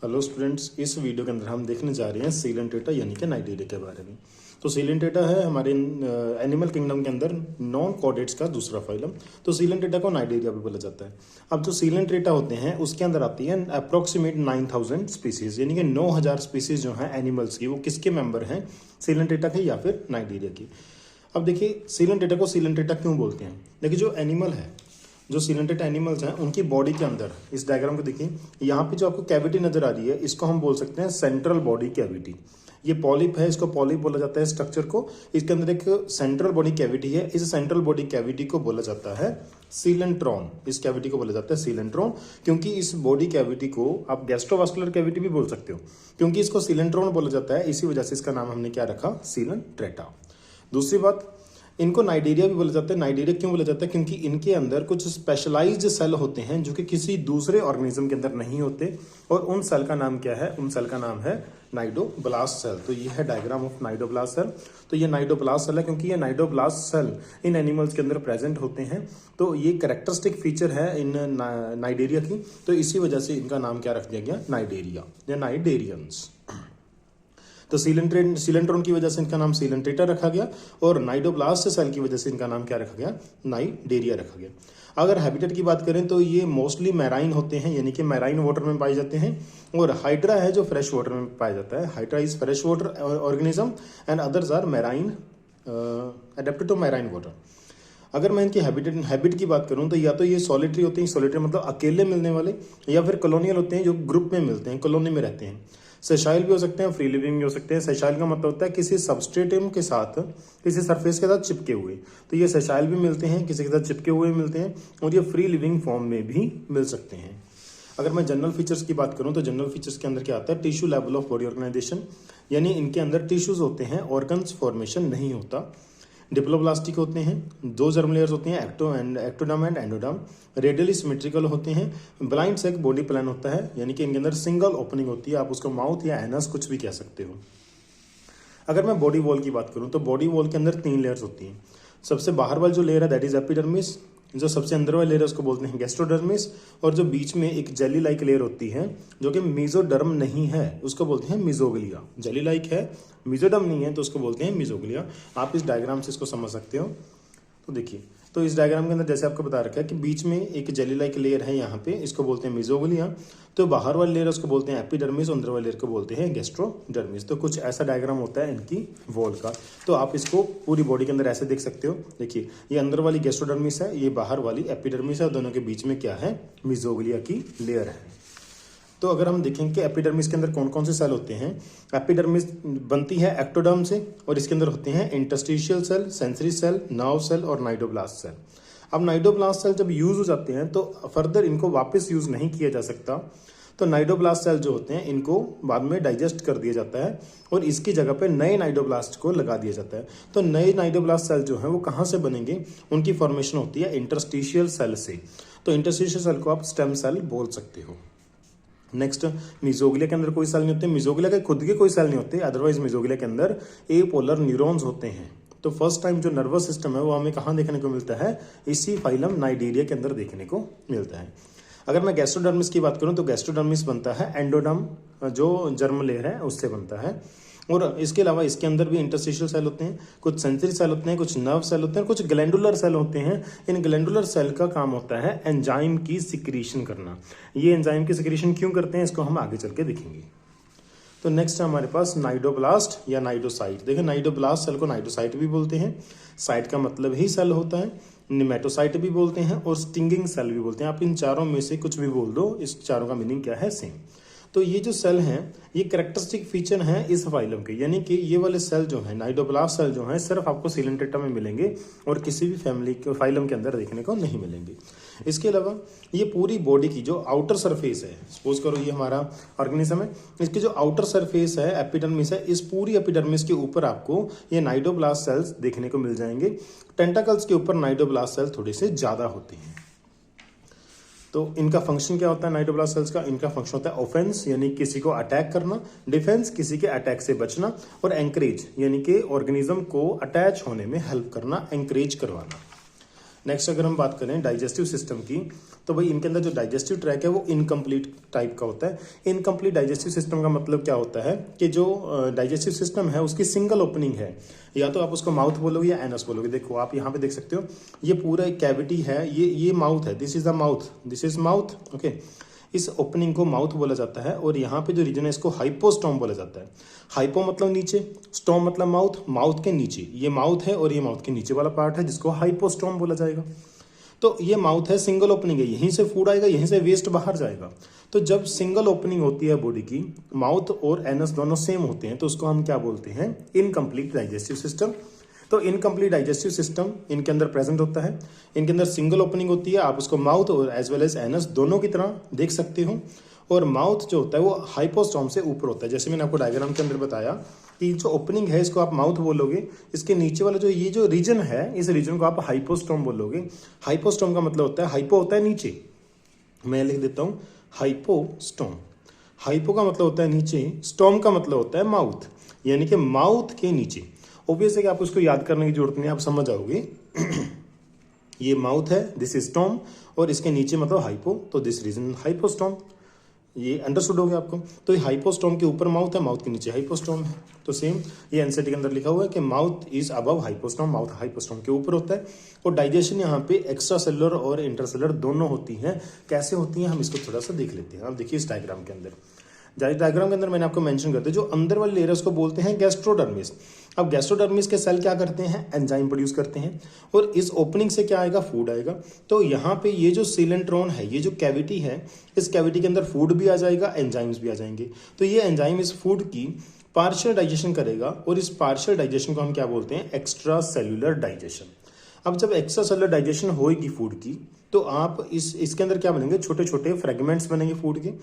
Hello students, इस video के अंदर हम देखने जा रहे हैं सीलेंट्रेटा यानी कि नाइडेरिया के बारे में। तो सीलेंट्रेटा है हमारे एनिमल किंगडम के अंदर नॉन कॉर्डेट्स का दूसरा फाइलम। तो सीलेंट्रेटा को नाइडेरिया भी बोला जाता है। अब जो सीलेंट्रेटा होते हैं उसके अंदर आती है अप्रोक्सीमेट 9000 स्पीसीज, यानी कि 9000 स्पीसीज जो हैं एनिमल्स की, वो किसके मेंबर हैं, सीलेंट्रेटा के या फिर नाइडेरिया की। अब देखिए सीलेंट्रेटा को सीलेंट्रेटा क्यों बोलते हैं। देखिए जो एनिमल है, जो सीलेंट्रेटा एनिमल्स हैं, उनकी बॉडी के अंदर इस डायग्राम को देखिए, यहाँ पे जो आपको कैविटी नजर आ रही है इसको हम बोल सकते हैं सेंट्रल बॉडी कैविटी। ये पॉलिप है, इसको पॉलिप बोला जाता है स्ट्रक्चर को। इसके अंदर एक सेंट्रल बॉडी कैविटी है, इस सेंट्रल बॉडी कैविटी को बोला जाता है सीलेंट्रॉन। इस कैविटी को बोला जाता है सीलेंट्रॉन, क्योंकि इस बॉडी कैविटी को आप गैस्ट्रोवास्कुलर कैविटी भी बोल सकते हो, क्योंकि इसको सीलेंट्रॉन बोला जाता है। इसी वजह से इसका नाम हमने क्या रखा, सीलेंट्रेटा। दूसरी बात, इनको नाइडेरिया भी बोला जाता है। नाइडेरिया क्यों बोला जाता है, क्योंकि इनके अंदर कुछ स्पेशलाइज्ड सेल होते हैं जो कि किसी दूसरे ऑर्गेनिज्म के अंदर नहीं होते, और उन सेल का नाम क्या है, उन सेल का नाम है नाइडोब्लास्ट सेल। तो ये है डायग्राम ऑफ नाइडोब्लास्ट सेल। तो ये नाइडोब्लास्ट सेल है, क्योंकि ये नाइडोब्लास्ट सेल इन एनिमल्स के अंदर प्रेजेंट होते हैं। तो ये कैरेक्टरिस्टिक फीचर है इन नाइडेरिया की, तो इसी वजह से इनका नाम क्या रख दिया गया, नाइडेरिया या नाइडेरियंस। तो सीलेंट्रॉन की वजह से इनका नाम सीलेंट्रेटा रखा गया, और नाइडोब्लास्ट सेल की वजह से इनका नाम क्या रखा गया, नाइडेरिया रखा गया। अगर हैबिटेट की बात करें तो ये मोस्टली मैराइन होते हैं, यानी कि मैराइन वाटर में पाए जाते हैं, और हाइड्रा है जो फ्रेश वाटर में पाया जाता है। Hydra is fresh water organism and others are marine, adapted to marine water. अगर मैं इनकी हैबिट की बात करूं तो या तो ये सॉलिटरी होते हैं, सॉलिटरी मतलब अकेले मिलने वाले, या फिर कॉलोनियल होते हैं जो ग्रुप में मिलते हैं, कॉलोनी में रहते हैं। सेशाइल भी हो सकते हैं, फ्री लिविंग भी हो सकते हैं। सेशाइल का मतलब होता है किसी सबस्ट्रेटम के साथ, किसी सरफेस के साथ चिपके हुए। तो ये सेशाइल भी मिलते हैं, किसी के साथ चिपके हुए मिलते हैं, और ये फ्री लिविंग फॉर्म में भी मिल सकते हैं। अगर मैं जनरल फीचर्स की बात करूं तो जनरल फीचर्स के अंदर क्या आता है, tissue level of body organisation, यानी इनके अंदर टिश्यूज होते हैं, ऑर्गन्स फॉर्मेशन नहीं होता। डिप्लोब्लास्टिक होते हैं, दो जर्म लेयर्स होती हैं, ectoderm and endoderm. Radially symmetrical होते हैं। ब्लाइंड सेक बॉडी प्लान होता है, यानी कि इनके अंदर सिंगल ओपनिंग होती है, आप उसको माउथ या एनस कुछ भी कह सकते हो। अगर मैं बॉडी वॉल की बात करूं तो बॉडी वॉल के अंदर 3 लेयर्स होती हैं। सबसे बाहर वाली जो लेयर है दैट इज एपिडर्मिस, जो सबसे अंदर वाली लेयर है उसको बोलते हैं गैस्ट्रोडर्मिस, और जो बीच में एक जेली लाइक लेयर होती है जो कि मेसोडर्म नहीं है उसको बोलते हैं मिजोग्लिया। जेली लाइक है, मेसोडर्म नहीं है, तो उसको बोलते हैं मिजोग्लिया। आप इस डायग्राम से इसको समझ सकते हो। तो देखिए, तो इस डायग्राम के अंदर जैसे आपको बता रखा है कि बीच में एक जेली लाइक लेयर है यहाँ पे, इसको बोलते हैं मिजोग्लिया। तो बाहर वाली लेयर उसको बोलते हैं एपिडर्मिस, अंदर वाली लेयर को बोलते हैं गैस्ट्रोडर्मिस। तो कुछ ऐसा डायग्राम होता है इनकी वॉल का। तो आप इसको पूरी बॉडी के अंदर ऐसे देख सकते हो। देखिए, ये अंदर वाली गैस्ट्रोडर्मिस है, ये बाहर वाली एपिडर्मिस है, और दोनों के बीच में क्या है, मिजोग्लिया की लेयर है। तो अगर हम देखें कि एपिडर्मिस के अंदर कौन कौन से सेल होते हैं, एपिडर्मिस बनती है एक्टोडर्म से, और इसके अंदर होते हैं interstitial cell, sensory cell, nerve cell और नाइडोब्लास्ट सेल। अब नाइडोब्लास्ट सेल जब यूज हो जाते हैं तो फर्दर इनको वापस यूज नहीं किया जा सकता। तो नाइडोब्लास्ट सेल जो होते हैं इनको बाद में डाइजेस्ट कर दिया जाता है, और इसकी जगह पे नए नाइडोब्लास्ट को लगा दिया जाता है। तो नए नाइडोब्लास्ट सेल जो है वो कहाँ से बनेंगे, उनकी फॉर्मेशन होती है इंटरस्टिशियल सेल से। तो इंटरस्टिशियल सेल को आप स्टेम सेल बोल सकते हो। नेक्स्ट, मिजोग्लिया के अंदर कोई सेल नहीं होते, मिजोग्लिया के खुद के कोई सेल नहीं होते, अदरवाइज मिजोग्लिया के अंदर एपोलर न्यूरॉन्स होते हैं। तो फर्स्ट टाइम जो नर्वस सिस्टम है वो हमें कहाँ देखने को मिलता है, इसी फाइलम नाइडेरिया के अंदर देखने को मिलता है। अगर मैं गैस्ट्रोडर्मिस की बात करूं तो गैस्ट्रोडर्मिस बनता है एंडोडर्म, जो जर्म लेयर है उससे बनता है, और इसके अलावा इसके अंदर भी इंटरस्टिशियल सेल होते हैं, कुछ सेंसरी सेल होते हैं, कुछ नर्व सेल होते हैं, कुछ ग्लैंडुलर सेल होते हैं। इन ग्लैंडुलर सेल का काम होता है एंजाइम की सिक्रीशन करना। ये एंजाइम की सिक्रीशन क्यों करते हैं इसको हम आगे चल के देखेंगे। तो नेक्स्ट है हमारे पास नाइडोब्लास्ट या नाइडोसाइट। देखिए, नाइडोब्लास्ट सेल को नाइडोसाइट भी बोलते हैं, साइट का मतलब ही सेल होता है, निमेटोसाइट भी बोलते हैं, और स्टिंगिंग सेल भी बोलते हैं। आप इन चारों में से कुछ भी बोल दो, इस चारों का मीनिंग क्या है, सेम। तो ये जो सेल हैं ये कैरेक्टरिस्टिक फीचर हैं इस फाइलम के, यानी कि ये वाले सेल जो हैं, नाइडोब्लास्ट सेल जो हैं, सिर्फ आपको सीलेंट्रेटा में मिलेंगे और किसी भी फैमिली के फाइलम के अंदर देखने को नहीं मिलेंगे। इसके अलावा ये पूरी बॉडी की जो आउटर सरफेस है, सपोज करो ये हमारा ऑर्गेनिज्म है, इसकी जो आउटर सरफेस है एपिडर्मिस है, इस पूरी एपिडर्मिस के ऊपर आपको ये नाइडोब्लास्ट सेल्स देखने को मिल जाएंगे। टेंटाकल्स के ऊपर नाइडोब्लास्ट सेल थोड़े से ज्यादा होते हैं। तो इनका फंक्शन क्या होता है नाइडोब्लास्ट सेल्स का, इनका फंक्शन होता है ऑफेंस यानी किसी को अटैक करना, डिफेंस किसी के अटैक से बचना, और एंकरेज यानी कि ऑर्गेनिज्म को अटैच होने में हेल्प करना, एंकरेज करवाना। नेक्स्ट अगर हम बात करें डाइजेस्टिव सिस्टम की, तो भाई इनके अंदर जो डाइजेस्टिव ट्रैक है वो इनकम्प्लीट टाइप का होता है। इनकम्प्लीट डाइजेस्टिव सिस्टम का मतलब क्या होता है कि जो डाइजेस्टिव सिस्टम है उसकी सिंगल ओपनिंग है, या तो आप उसको माउथ बोलोगे या एनस बोलोगे। देखो आप यहाँ पे देख सकते हो, ये पूरा एक कैविटी है, ये माउथ है, this is the mouth, this is mouth, okay. इस ओपनिंग को माउथ बोला जाता है, और यहाँ पे जो रीजन है इसको हाइपोस्टोम बोला जाता है। हाइपो मतलब नीचे, स्टोम मतलब माउथ, माउथ के नीचे ये माउथ है, और ये माउथ के नीचे वाला पार्ट है जिसको हाइपोस्टोम बोला जाएगा। तो ये माउथ है, सिंगल ओपनिंग है, यहीं से फूड आएगा, यहीं से वेस्ट बाहर जाएगा। तो जब सिंगल ओपनिंग होती है बॉडी की, माउथ और एनस दोनों सेम होते हैं, तो उसको हम क्या बोलते हैं, इनकम्प्लीट डाइजेस्टिव सिस्टम। तो इनकम्प्लीट डाइजेस्टिव सिस्टम इनके अंदर प्रेजेंट होता है। इनके अंदर सिंगल ओपनिंग होती है, आप उसको माउथ और एज वेल एज एनस दोनों की तरह देख सकते हो। और माउथ जो होता है वो हाइपोस्टोम से ऊपर होता है। जैसे मैंने आपको डायग्राम के अंदर बताया कि जो ओपनिंग है इसको आप माउथ बोलोगे, इसके नीचे वाला जो ये जो रीजन है, इस रीजन को आप हाइपोस्टोम बोलोगे। हाइपोस्टोम का मतलब होता है, हाइपो होता है नीचे, मैं लिख देता हूँ हाइपोस्टोम। हाइपो का मतलब होता है नीचे, स्टोम का मतलब होता है माउथ, यानी कि माउथ के नीचे। ऑब्वियस है कि आपको इसको याद करने की जरूरत नहीं है, आप समझ जाओगे। ये माउथ है, दिस इज स्टोम, और इसके नीचे मतलब हाइपो, तो दिस रीजन हाइपोस्टोम। ये अंडरस्टूड हो गया आपको। तो ये हाइपोस्टोम के ऊपर माउथ है, माउथ के नीचे हाइपोस्टोम है। तो सेम ये एनसीईआरटी के अंदर लिखा हुआ है कि mouth is above hypostome, mouth hypostome के ऊपर होता है। और डाइजेशन यहाँ पे एक्स्ट्रा सेलुलर और इंटरसेलुलर दोनों होती हैं। कैसे होती हैं हम इसको थोड़ा सा देख लेते हैं। आप देखिए इस डायग्राम के अंदर, डायग्राम के अंदर मैंने आपको मेंशन कर दिया, जो अंदर वाले लेयर उसको बोलते हैं गैस्ट्रोडर्मिस। अब गैस्ट्रोडर्मिस के सेल क्या करते हैं, एंजाइम प्रोड्यूस करते हैं, और इस ओपनिंग से क्या आएगा, फूड आएगा। तो यहाँ पे ये जो सीलेंट्रोन है, ये जो कैविटी है, इस कैविटी के अंदर फूड भी आ जाएगा, एंजाइम्स भी आ जाएंगे। तो ये एंजाइम इस फूड की पार्शियल डाइजेशन करेगा, और इस पार्शियल डाइजेशन को हम क्या बोलते हैं, एक्स्ट्रा सेल्यूलर डाइजेशन। अब जब एक्स्ट्रा सेल्यूलर डाइजेशन होगी फूड की, तो आप इसके अंदर क्या बनेंगे, छोटे छोटे फ्रेगमेंट्स बनेंगे फूड के।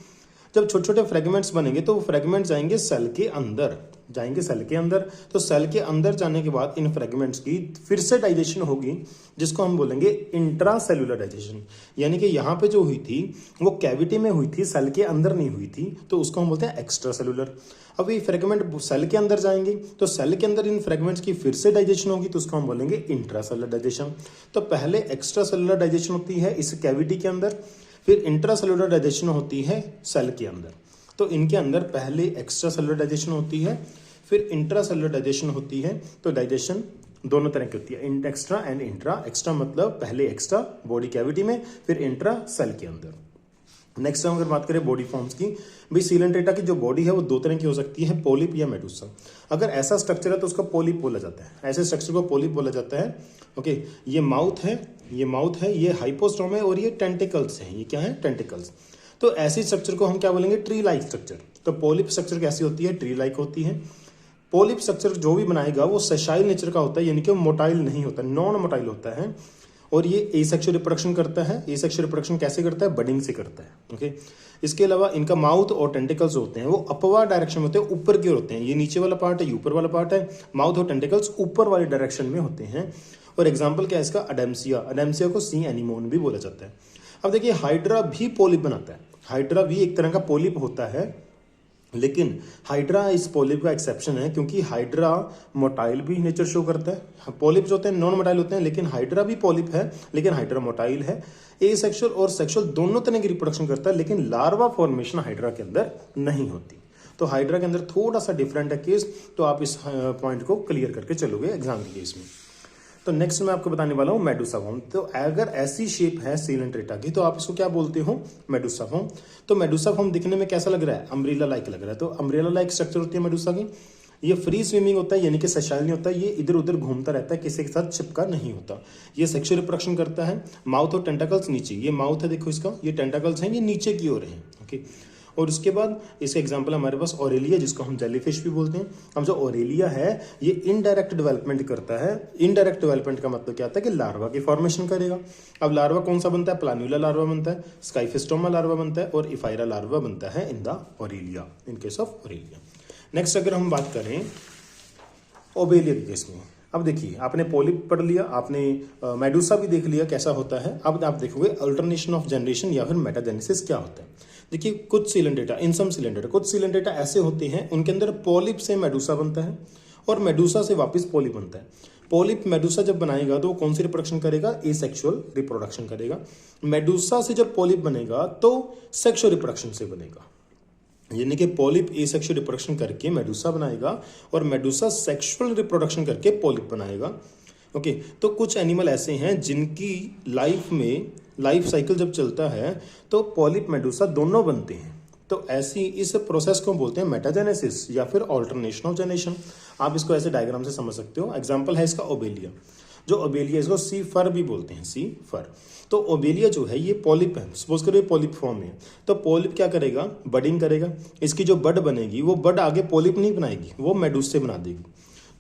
जब छोटे छोटे फ्रेगमेंट्स बनेंगे तो वो फ्रेगमेंट्स जाएंगे सेल के अंदर, जाएंगे सेल के अंदर। तो सेल के अंदर जाने के बाद इन फ्रेगमेंट्स की फिर से डाइजेशन होगी, जिसको हम बोलेंगे इंट्रा सेल्यूलर डाइजेशन। यानी कि यहाँ पे जो हुई थी वो कैविटी में हुई थी, सेल के अंदर नहीं हुई थी, तो उसको हम बोलते हैं एक्स्ट्रा सेल्यूलर। अब ये फ्रेगमेंट सेल के अंदर जाएंगे, तो सेल के अंदर इन फ्रेगमेंट्स की फिर से डाइजेशन होगी, तो उसको हम बोलेंगे इंट्रा सेल्यूलर डाइजेशन। तो पहले एक्स्ट्रा सेल्यूलर डाइजेशन होती है इस कैविटी के अंदर, फिर इंट्रासेलुलर डाइजेशन होती है सेल के अंदर। तो इनके अंदर पहले एक्स्ट्रा सेलुलर डाइजेशन होती है, फिर इंट्रासेलुलर डाइजेशन होती है। तो डाइजेशन दोनों तरह की होती है, एक्स्ट्रा एंड इंट्रा। एक्स्ट्रा मतलब पहले एक्स्ट्रा बॉडी कैविटी में, फिर इंट्रा सेल के अंदर। नेक्स्ट हम अगर बात करें बॉडी फॉर्म्स की, भाई सीलेंट्रेटा की जो बॉडी है वो दो तरह की हो सकती है, पोलिप या मेडुसा। अगर ऐसा स्ट्रक्चर है तो उसको पोलिप बोला जाता है, ऐसे स्ट्रक्चर को पोलिप बोला जाता है। ओके, ये माउथ है, ये माउथ है, ये हाइपोस्टोम है, और ये टेंटिकल्स हैं। ये क्या है, टेंटिकल्स। तो ऐसी स्ट्रक्चर को हम क्या बोलेंगे, ट्री लाइक स्ट्रक्चर। तो पोलिप स्ट्रक्चर कैसी होती है, ट्री लाइक होती है। पोलिप स्ट्रक्चर जो भी बनाएगा वो सेशाइल नेचर का होता है, यानी कि मोटाइल नहीं होता, नॉन मोटाइल होता है। और ये एसेक्सुअल रिप्रोडक्शन करता है। एसेक्सुअल रिप्रोडक्शन कैसे करता है, बडिंग से करता है। ओके, इसके अलावा इनका माउथ और टेंटिकल्स होते हैं वो अपवर्ड डायरेक्शन में होते हैं, ऊपर की ओर होते हैं। ये नीचे वाला पार्ट है, ये ऊपर वाला पार्ट है। माउथ और टेंटिकल्स ऊपर वाले डायरेक्शन में होते हैं। और एग्जाम्पल क्या है इसका, अडेम्सिया। अडेम्सिया को सी एनिमोन भी बोला जाता है। अब देखिए हाइड्रा भी पोलिप बनाता है, हाइड्रा भी एक तरह का पोलिप होता है, लेकिन हाइड्रा इस पोलिप का एक्सेप्शन है, क्योंकि हाइड्रा मोटाइल भी नेचर शो करता है। पोलिप जो होते हैं नॉन मोटाइल होते हैं, लेकिन हाइड्रा भी पोलिप है, लेकिन हाइड्रा मोटाइल है। एसेक्सुअल और सेक्सुअल दोनों तरह की रिप्रोडक्शन करता है, लेकिन लार्वा फॉर्मेशन हाइड्रा के अंदर नहीं होती। तो हाइड्रा के अंदर थोड़ा सा डिफरेंट है केस, तो आप इस पॉइंट को क्लियर करके चलोगे एग्जाम के केस में। तो नेक्स्ट मैं आपको बताने वाला हूँ मेडुसा फॉर्म। तो अगर ऐसी शेप है सीलेंट्रेटा की, तो आप इसको क्या बोलते हो, मेडुसा फॉर्म। तो मेडुसा फॉर्म दिखने में कैसा लग रहा है, अम्ब्रेला लाइक लग रहा है। तो अम्ब्रेला लाइक स्ट्रक्चर होती है मेडुसा की। ये फ्री स्विमिंग होता है, यानी कि सेशाइल नहीं होता, ये इधर उधर घूमता रहता है, किसी के साथ चिपका नहीं होता। ये सेक्सुअल रिप्रोडक्शन करता है। माउथ और टेंटाकल्स नीचे, ये माउथ है देखो इसका, ये टेंटाकल्स हैं, ये नीचे की ओर है। ओके, और उसके बाद इसका एग्जांपल हमारे पास ऑरेलिया, जिसको हम जेलीफिश भी बोलते हैं। अब जो ऑरेलिया है ये इनडायरेक्ट डेवलपमेंट करता है। इनडायरेक्ट डेवलपमेंट का मतलब क्या होता है कि लार्वा की फॉर्मेशन करेगा। अब लार्वा कौन सा बनता है, प्लान्यूला लार्वा बनता है, स्काइफिस्टोमा लार्वा बनता है, और इफाइरा लार्वा बनता है in the Aurelia, in case of Aurelia. Next अगर हम बात करें ओबेलिया के केस में, अब देखिए आपने पोलिप पढ़ लिया, आपने मेडुसा भी देख लिया कैसा होता है। अब आप देखोगे अल्टरनेशन ऑफ जनरेशन या फिर मेटाजेनेसिस क्या होता है। देखिए कुछ सीलेंट्रेटा, इन सम सीलेंट्रेटा, कुछ सीलेंट्रेटा ऐसे होते हैं उनके अंदर पोलिप से मेडुसा बनता है और मेडुसा से वापस पोलिप बनता है। पॉलिप मेडूसा जब बनाएगा तो वो कौन सी रिप्रोडक्शन करेगा? एसेक्सुअल रिप्रोडक्शन करेगा। मेडूसा से जब पॉलिप बनेगा तो सेक्सुअल रिप्रोडक्शन से बनेगा, यानी कि पॉलिप एसेक्सुअल रिप्रोडक्शन करके मेडूसा बनाएगा और मेडूसा सेक्सुअल रिप्रोडक्शन करके पॉलिप बनाएगा। ओके, तो कुछ एनिमल ऐसे हैं जिनकी लाइफ में लाइफ साइकिल जब चलता है तो पॉलिप मेडूसा दोनों बनते हैं। तो ऐसी इस प्रोसेस को बोलते हैं मेटाजेनेसिस या फिर ऑल्टरनेशन ऑफ जेनेरेशन। आप इसको ऐसे डायग्राम से समझ सकते हो। एग्जाम्पल है इसका ओबेलिया। जो ओबेलिया, इसको सी फर भी बोलते हैं, सी फर। तो ओबेलिया जो है ये पॉलिप है, सपोज करो ये पॉलिप फॉर्म में है। तो पॉलिप क्या करेगा? बडिंग करेगा। इसकी जो बड बनेगी वो बड आगे पॉलिप नहीं बनाएगी, वो मेडूस से बना देगी।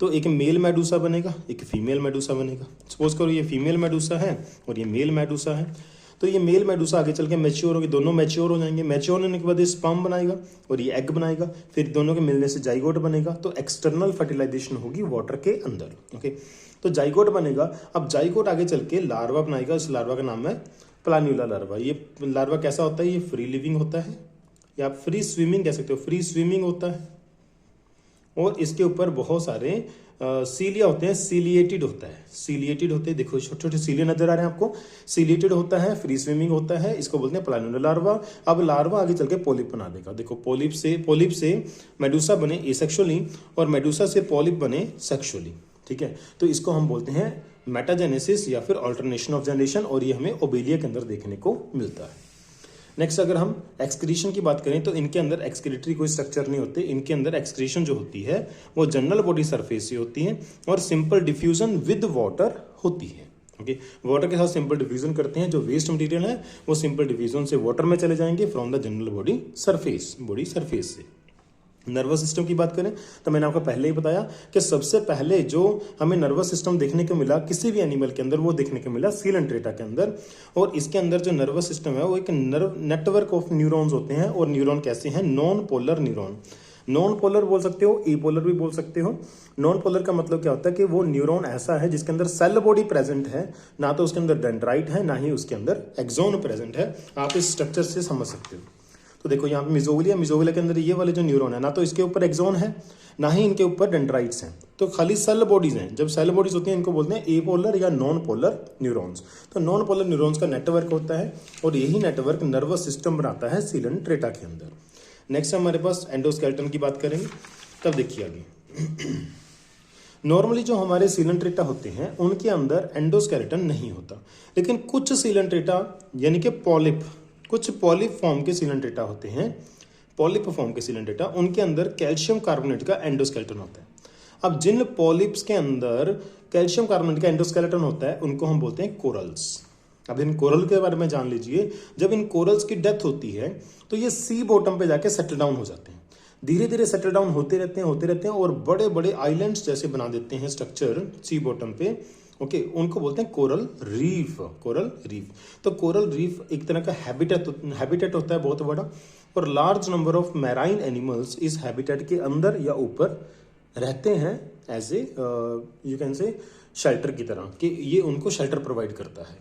तो एक मेल मेडूसा बनेगा, एक फीमेल मेडूसा बनेगा। सपोज करो ये फीमेल मेडूसा है और ये मेल मेडूसा है। तो ये मेल मेडूसा आगे चल के मैच्योर होगी, दोनों मैच्योर हो जाएंगे। मैच्योर होने के बाद ये स्पर्म बनाएगा और ये एग बनाएगा, फिर दोनों के मिलने से जाइगोट बनेगा। तो एक्सटर्नल फर्टिलाइजेशन होगी वाटर के अंदर। ओके, तो जाइगोट बनेगा। अब जाइगोट आगे चल के लार्वा बनाएगा। इस लार्वा का नाम है प्लान्यूला लार्वा। ये लार्वा कैसा होता है? ये फ्री लिविंग होता है या आप फ्री स्विमिंग कह सकते हो, फ्री स्विमिंग होता है। और इसके ऊपर बहुत सारे सीलिया होते हैं, सीलिएटेड होता है, सीलिएटेड होते हैं। देखो छोटे छोटे सीलिया नजर आ रहे हैं आपको, सीलिएटेड होता है, फ्री स्विमिंग होता है। इसको बोलते हैं प्लान्यूला लार्वा। अब लार्वा आगे चल के पॉलिप बना देगा। देखो पॉलिप से मेडूसा बने एसेक्सुअली और मेडूसा से पॉलिप बने सेक्सुअली। ठीक है, तो इसको हम बोलते हैं मेटाजेनेसिस या फिर ऑल्टरनेशन ऑफ जनरेशन, और ये हमें ओबेलिया के अंदर देखने को मिलता है। नेक्स्ट अगर हम एक्सक्रीशन की बात करें तो इनके अंदर एक्सक्रीटरी कोई स्ट्रक्चर नहीं होते। इनके अंदर एक्सक्रीशन जो होती है वो जनरल बॉडी सरफेस से होती है और सिंपल डिफ्यूजन विद वाटर होती है। ओके, वाटर के साथ सिंपल डिफ्यूजन करते हैं। जो वेस्ट मटेरियल है वो सिंपल डिफ्यूजन से वाटर में चले जाएंगे from the general body surface से। नर्वस सिस्टम की बात करें तो मैंने आपको पहले ही बताया कि सबसे पहले जो हमें नर्वस सिस्टम देखने को मिला किसी भी एनिमल के अंदर, वो देखने को मिला सीलेंट्रेटा के अंदर। और इसके अंदर जो नर्वस सिस्टम है वो एक नेटवर्क ऑफ न्यूरॉन्स होते हैं। और न्यूरॉन कैसे हैं? Non polar neuron. Non polar बोल सकते हो, ई पोलर भी बोल सकते हो। नॉन पोलर का मतलब क्या होता है कि वो न्यूरॉन ऐसा है जिसके अंदर सेल बॉडी प्रेजेंट है, ना तो उसके अंदर डेंड्राइट है ना ही उसके अंदर एक्सोन प्रेजेंट है। आप इस स्ट्रक्चर से समझ सकते हो। तो देखो यहाँ पे मिजोविलिया के अंदर ये वाले जो न्यूरॉन है, ना तो इसके ऊपर एक्सोन है ना ही इनके ऊपर डेंड्राइट्स हैं, तो खाली सेल बॉडीज हैं। जब सेल बॉडीज होती हैं इनको बोलते हैं एपोलर या नॉन पोलर न्यूरॉन्स। तो नॉन पोलर न्यूरॉन्स का नेटवर्क होता है और यही नेटवर्क नर्वस सिस्टम बनाता है सीलेंट्रेटा के अंदर। नेक्स्ट हमारे पास एंडोस्केलेटन की बात करेंगे, तब देखिए आगे। नॉर्मली जो हमारे सीलेंट्रेटा होते हैं उनके अंदर एंडोस्केलेटन नहीं होता, लेकिन कुछ सीलेंट्रेटा यानी कि कुछ पॉलिप फॉर्म के सीलेंट्रेटा होते हैं, पॉलिप फॉर्म के सीलेंट्रेटा, उनके अंदर कैल्शियम कार्बोनेट का एंडोस्केलेटन होता है। अब जिन पॉलिप्स के अंदर कैल्शियम कार्बोनेट का एंडोस्केलेटन होता है उनको हम बोलते हैं कोरल्स। अब इन कोरल के बारे में जान लीजिए। जब इन कोरल्स की डेथ होती है तो ये सी बॉटम पे जाके सेटल डाउन हो जाते हैं, धीरे धीरे सेटल डाउन होते रहते हैं और बड़े बड़े आइलैंड्स जैसे बना देते हैं स्ट्रक्चर सी बॉटम पे। ओके, उनको बोलते हैं कोरल रीफ। तो कोरल रीफ एक तरह का हैबिटेट होता है बहुत बड़ा, और large number of marine animals इस हैबिटेट के अंदर या ऊपर रहते हैं as a you can say shelter की तरह, कि ये उनको शेल्टर प्रोवाइड करता है।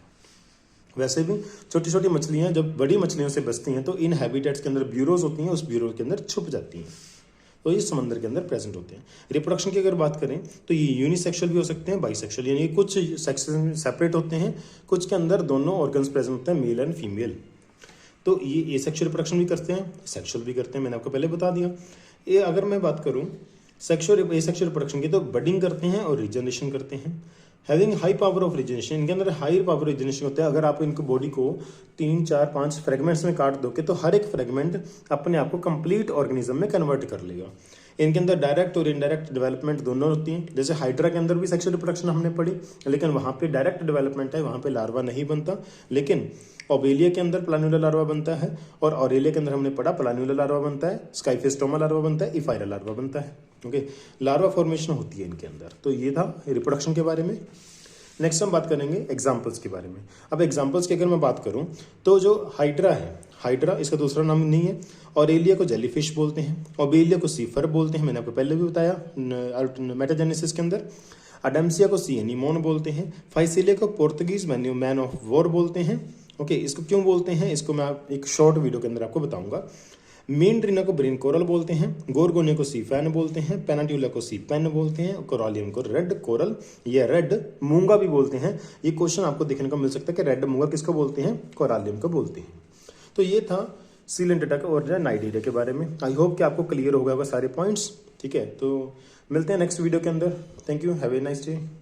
वैसे भी छोटी छोटी मछलियां जब बड़ी मछलियों से बचती हैं तो इन हैबिटेट्स के अंदर ब्यूरोज होती हैं, उस ब्यूरो के अंदर छुप जाती हैं, तो ये समंदर के अंदर प्रेजेंट होते हैं। रिप्रोडक्शन की अगर बात करें तो ये यूनिसेक्सुअल भी हो सकते हैं, बाइसेक्सुअल, यानी कुछ सेक्स सेपरेट होते हैं, कुछ के अंदर दोनों ऑर्गन्स प्रेजेंट होते हैं, मेल एंड फीमेल। तो ये एसेक्सुअल रिप्रोडक्शन भी करते हैं, सेक्सुअल भी करते हैं, मैंने आपको पहले बता दिया। ये अगर मैं बात करूँ सेक्सुअल एसेक्सुअल रिप्रोडक्शन की तो बडिंग करते हैं और रिजनरेशन करते हैं। Having high power of regeneration, इनके अंदर हाई पावर रिजनरेशन होता है। अगर आप इनको बॉडी को 3, 4, 5 फ्रेगमेंट्स में काट दोगे तो हर एक फ्रेगमेंट अपने आप को कंप्लीट ऑर्गेनिज्म में कन्वर्ट कर लेगा। इनके अंदर डायरेक्ट और इनडायरेक्ट डेवलपमेंट दोनों होती हैं। जैसे हाइड्रा के अंदर भी सेक्सुअल रिप्रोडक्शन हमने पढ़ी, लेकिन वहाँ पे डायरेक्ट डेवलपमेंट है, वहाँ पे लार्वा नहीं बनता। लेकिन ओबेलिया के अंदर प्लान्यूला लार्वा बनता है और ऑरेलिया के अंदर हमने पढ़ा प्लान्यूला लार्वा बनता है, स्काइफिस्टोमा लार्वा बनता है, इफायरा लार्वा बनता है। ओके, लार्वा फॉर्मेशन होती है इनके अंदर। तो ये था रिप्रोडक्शन के बारे में। नेक्स्ट हम बात करेंगे एग्जाम्पल्स के बारे में। अब एग्जाम्पल्स की अगर मैं बात करूं तो जो हाइड्रा है, हाइड्रा इसका दूसरा नाम नहीं है। ऑरेलिया को जेलीफिश बोलते हैं, ओबेलिया को सीफर बोलते हैं, मैंने आपको पहले भी बताया मेटाजेनेसिस के अंदर। अडम्सिया को सी एनीमोन बोलते हैं। फाइसिलिया को पोर्तुगीज मैन ऑफ वॉर बोलते हैं। ओके, इसको क्यों बोलते हैं इसको मैं एक शॉर्ट वीडियो के अंदर आपको बताऊंगा। मेंड्रीना को ब्रेन कोरल बोलते हैं, गोरगोनिया को सी फैन बोलते हैं, पेनाट्यूला को सी पेन बोलते हैं, कोरालियम को रेड कोरल या रेड मूंगा भी बोलते हैं। ये क्वेश्चन आपको देखने को मिल सकता है कि रेड मूंगा किसको बोलते हैं, कोरालियम को बोलते हैं। तो ये था सीलेंट डेटा और नाइडीरिया के बारे में। आई होप कि आपको क्लियर हो गया होगा सारे पॉइंट्स। ठीक है, तो मिलते हैं नेक्स्ट वीडियो के अंदर। Thank you, have a nice day.